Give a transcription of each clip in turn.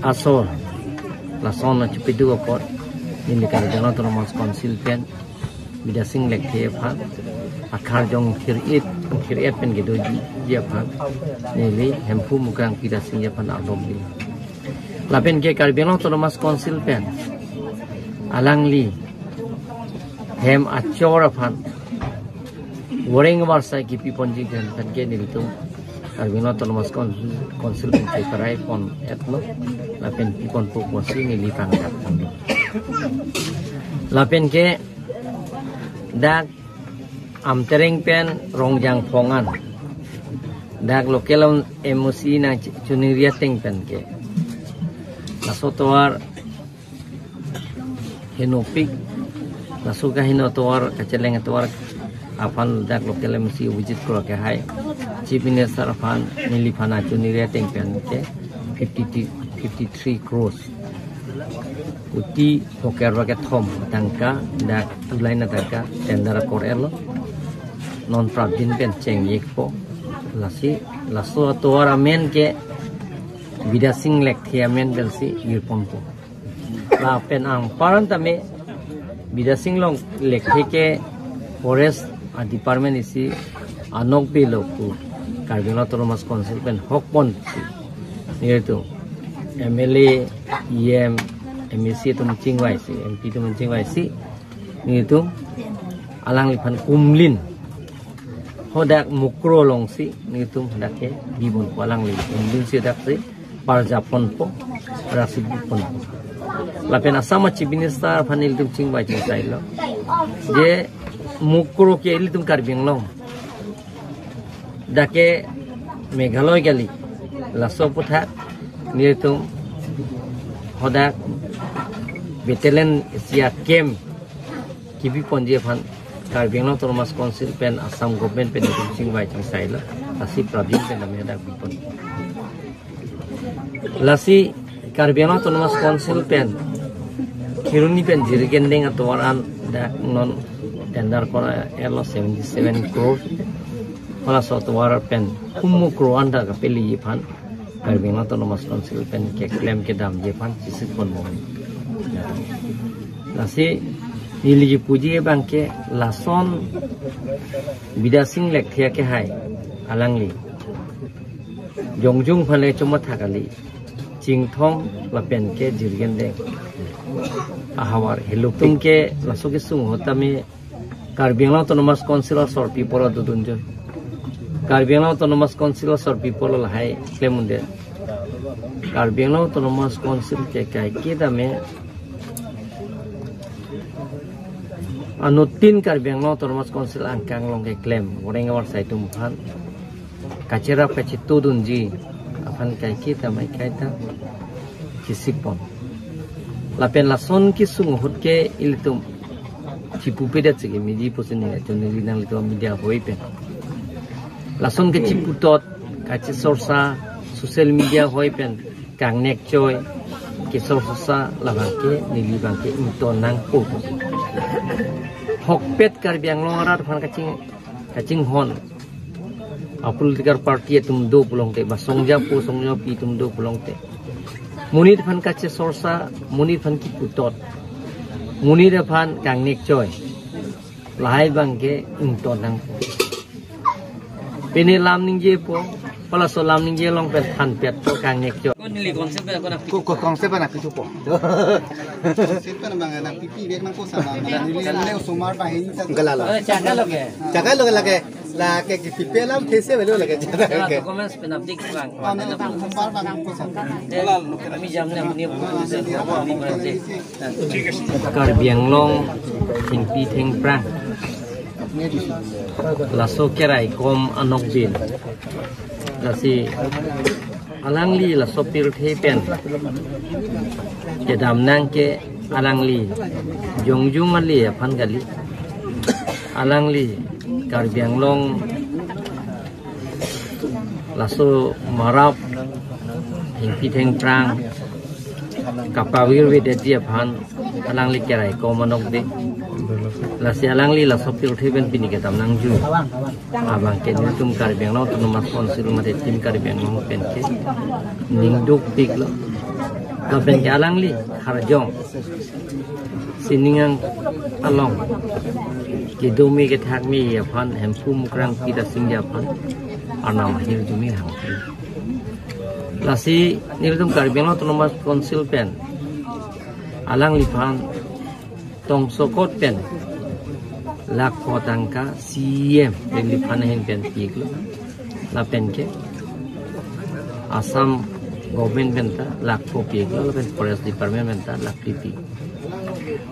asor lason na chupidu apot ni kar jana autonomous council pen bidasing lekhe phan akhar jong khirit pen gedo ji phan ni hempu mukrang bidasing ya phan alom li lapen ke kar jana autonomous council pen alangli hem achora phan wareng warsai ki piponji kan ke ni tu Karbino autonomous council pen karai pon etno lapen pipon pokosi ni lipang kat lapen ke dak amtereng pen rongjang pongan dak lokelon emosi na chuniria teng pen ke nasotoar henopik nasuka hinotoar kaceleng toar apan dak lokal emosi wujud kro ke hai Chief Minister Afan Nilifana Chuniria Tengpen ke 53 crores uti poker raket thom tangka dak tulai na tangka tender korelo non pravdin pen cheng yekpo laso toara men ke bidasing lek thiamen belsi yirponpo la pen ang parantame bidasing long lek ke forest department isi anok beloku Karbino autonomous council pen hokpon yaitu MLA EM MEC tum chingwai si MP tum chingwai si itu alang lipan kumlin hodak mukro long si itu hodak ke bibon alang li kumlin si dak si parjapon po rasi bipon lapen asama chief minister phanil tum chingwai chingkai lo je mukro ke ili tum karbing long dake Meghalaya gali laso putha nitum hodak betelen sia kem kibi ponje phan Karbino autonomous council pen Assam government pen chingwai chingsai la asi pravin pen ame dak bipon lasi Karbino autonomous council pen kiruni pen jirgendeng atwaran dak non tender kora elo 77 crore Kala suatu warar pen kumu kruanda ka peli phan Karbino autonomous council pen ke claim ke dam je phan sisik pon mo nasi nili puji bang ke lason bidasing lek thia ke hai alangli jongjung phale choma thakali chingthong la pen ke jirgen de ahawar helutung ke lasoke sung hotame Karbino autonomous council sor pipora dudunjo Karbino autonomous council sor people hai klemunde Karbino autonomous council ke kai kita me anutin Karbino autonomous council angkang long ke claim goreng war saitum phan kachera pechitu dunji apan kai kita mai kaita kisipon lapen lason ki sung hut ke iltum cipupeda chigi miji posini chonili nang lito media hoipen lason ke ciputot kaci sorsa social media hoipen kangnek joy ke sorsa labangke nili bangke intonang po hokpet Karbiang longarat phan kacing hon political party tum do pulong te basongja po songja pi tum do pulong te munit phan kaci sorsa munit phan ciputot munit phan kangnek joy lahai bangke intonang Pini lam ningje po, pala so lam ningje long pet pan pet po kang nek jo. Ko nili konsep ko na ko konsep na pitu po. Konsep na mga na pipi bek nang ko sa na nili le sumar ba hin ta galala. Jaga lo lage la ke pipi lam these velo lage jaga ke. Comments pe napdik bang. Sumar ba nang ko sa. Mi jam na ni Karbiang long thing pi thing prang. Laso kerai kom anok bin lasi alangli laso pir pen ke dam nang ke alangli jongjung ali phan gali alangli Karbiang long laso marap hingpi theng prang kapawir we de dia phan alangli kerai kom anok de lasi alangli la sopir theben pini ke tam nang ju abang ke tum Karbiang no autonomous council mate tim Karbiang no pen ke ningduk pik lo lapen ke alangli harjong siningang along ke domi ke thakmi yaphan hempu mukrang pida singjaphan arnam hir jumi hangki lasi nirdum Karbi Anglong Autonomous Council pen alang liphan tong sokot pen lak potangka CM pen liphan hen pen piglo lapen ke Assam government benta lak piglo lapen forest department benta lak titi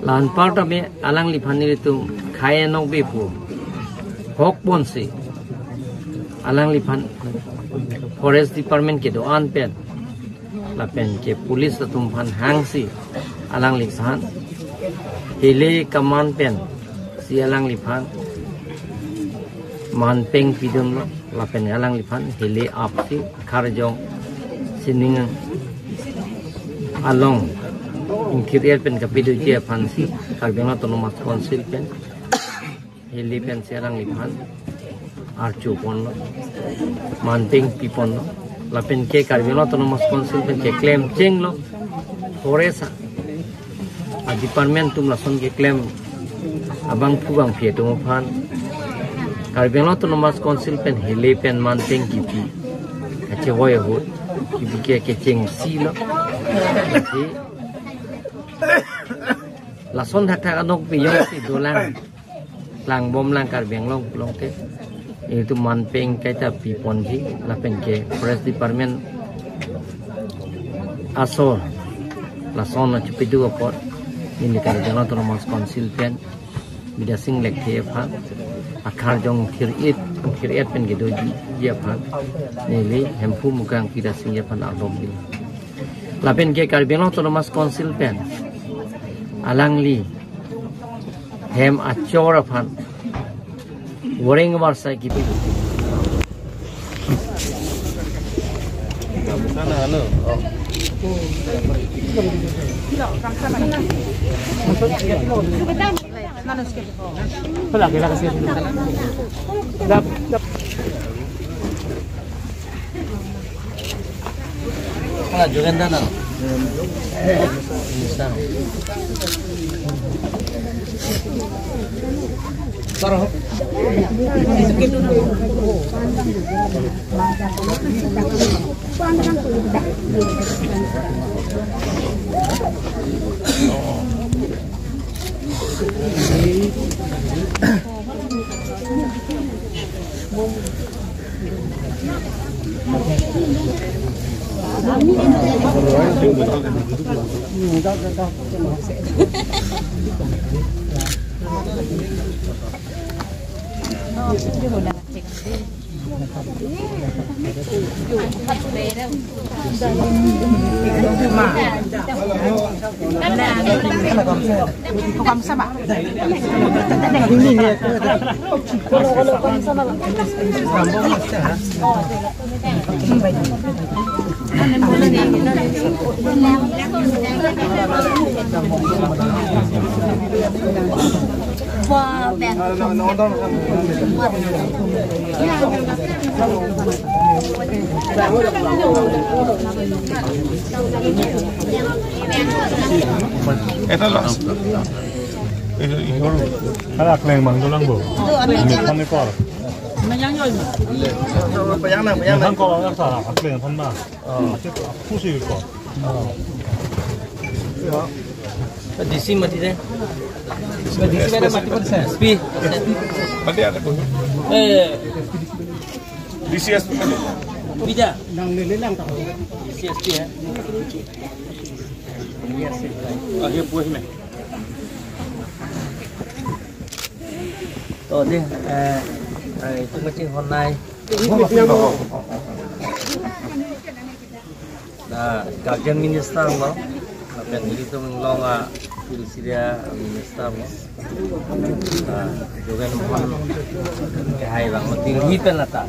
lan part of alang liphan niritum khaya nok bepu hok bonsi alang liphan forest department ke doan pen lapen ke police atum phan hangsi alang liphan hele command pen si alang liphan manpeng pidum lo lapen alang liphan hele apsi kharjong sining along inkiriat pen kapidu je phansi Karbi Anglong Autonomous Council pen hele pen si alang liphan archu pon lo manpeng pipon lo lapen ke Karbi Anglong Autonomous Council pen ke claim cheng lo forest a department tum lason ke claim abang pubang phe tum phan Karbi Anglong Autonomous Council pen hele pen manpeng kipi kache hoy ho kipi ke cheng si lo ji lason thak anok pi yong si dolang lang bom lang Karbi Anglong long ke itu manpeng kaita pipon ji lapen ke forest department asor lason na chupidu apot ini Karbi Anglong Autonomous Council pen bidasing lekhe pha akhar jong khirit pen gedo ji ya pha nili hempu mugang bidasing ya phan alom bi lapen ke Karbi Anglong Autonomous Council pen alangli hem achor phan Warring warsa gitu. Sana ano? Wala kila kasi dap. Wala juganda na. Sarah. Ito lang. Kada kleng mang dolang bo. Ini kan ekor. Bayang na. Kan ko ang sa kleng pan ma. Pusi ko. DC mati deh. DC ada mati pun saya. SP. Mati ada ko. DCS Bija. Nang nilang tao. DCSP ya. Akhir buah ni. Tuh deh, itu macam online. Nah, kajian minister lo, kajian itu mengelola Filsidia minister lo. Nah, juga nombor kahai bang, tinggi penata.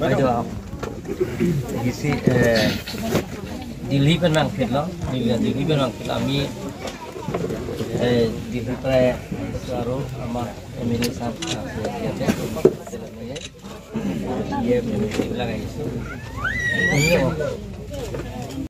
Ayo, isi Dilhi penang film, Dilhi penang film kami Dilhi pre suara sama Emily Sam, dia memiliki belakang itu.